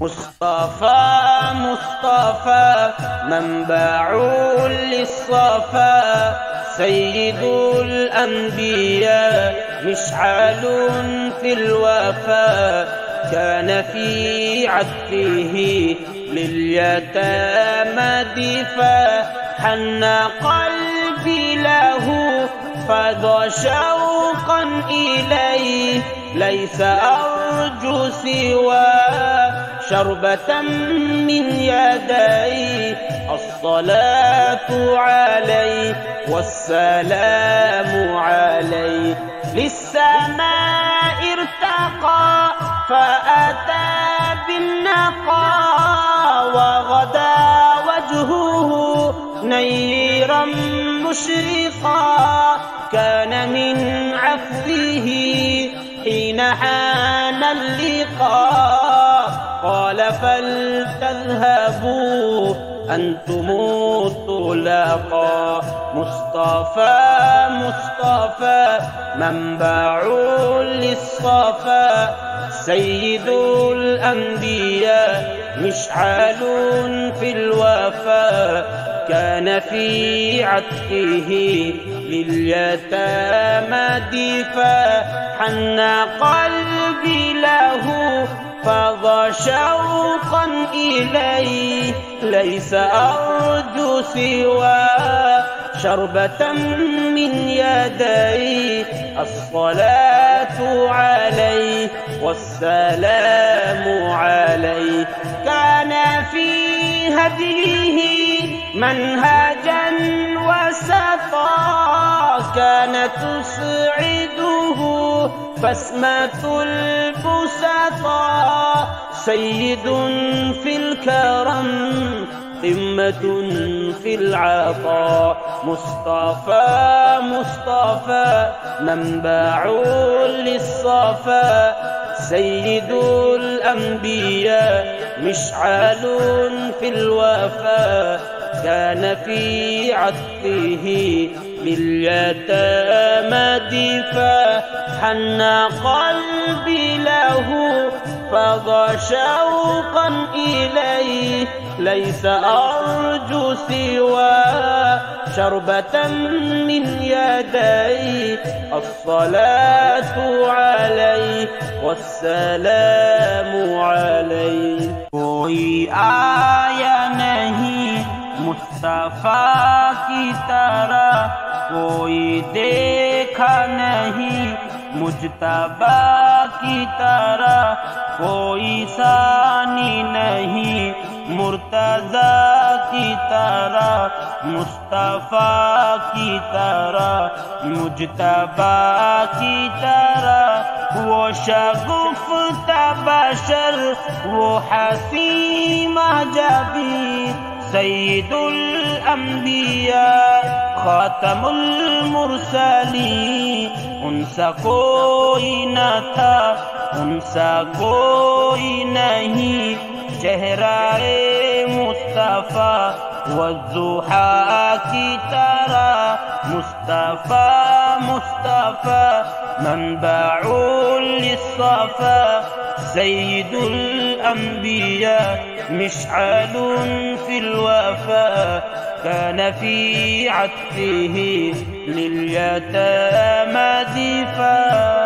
مصطفى مصطفى منبع للصفا، سيد الأنبياء مشعل في الوفا، كان في عطفه لليتامى دفا، حن قلبي له فضى شوقا إليه، ليس أرجو سوى شربة من يديه، الصلاة عليه والسلام عليه، للسماء ارتقى فأتى بالنقاء، وغدا وجهه نيرا مشرقا، كان من عفوه حين حان اللقاء، قال فلتذهبوا أنتم الطلقاء، مصطفى مصطفى منبع للصفا، سيد الأنبياء مشعل في الوفا، كان في عطفه لليتامى دفا، حن قلبي له فضى شوقا إليه، ليس أرجو سوى شربة من يديه، الصلاة عليه والسلام عليه، كان في هديه منهجا وسطا، كان تسعده بسمة البسطاء، سيد في الكرم قمة في العطاء، مصطفى مصطفى منبع للصفا، سيد الأنبياء مشعل في الوفا، كان في عطفه لليتامى دفا، حن قلبي له فضى شوقا إليه، ليس أرجو سوى شربة من يديه، الصلاة عليه والسلام عليه، کوئی آیا نہیں مصطفیٰ کی طرح، کوئی دیکھا نہیں مجتبیٰ کی طرح، کوئی ثانی نہیں مرتضیٰ کی طرح، مصطفیٰ کی طرح مجتبیٰ کی طرح، وہ شگفتہ بشر وہ حسین مہجبی، سید الانبیاء خاتم المرسلین، ان سا کوئی نہ تھا ان سا کوئی نہیں، چہرہ مصطفیٰ والضحیٰ کی طرح، مصطفیٰ مصطفیٰ منبع للصفا، سید الانبیاء مشعل في الوفا، كان في عطفه لليتامى دفا.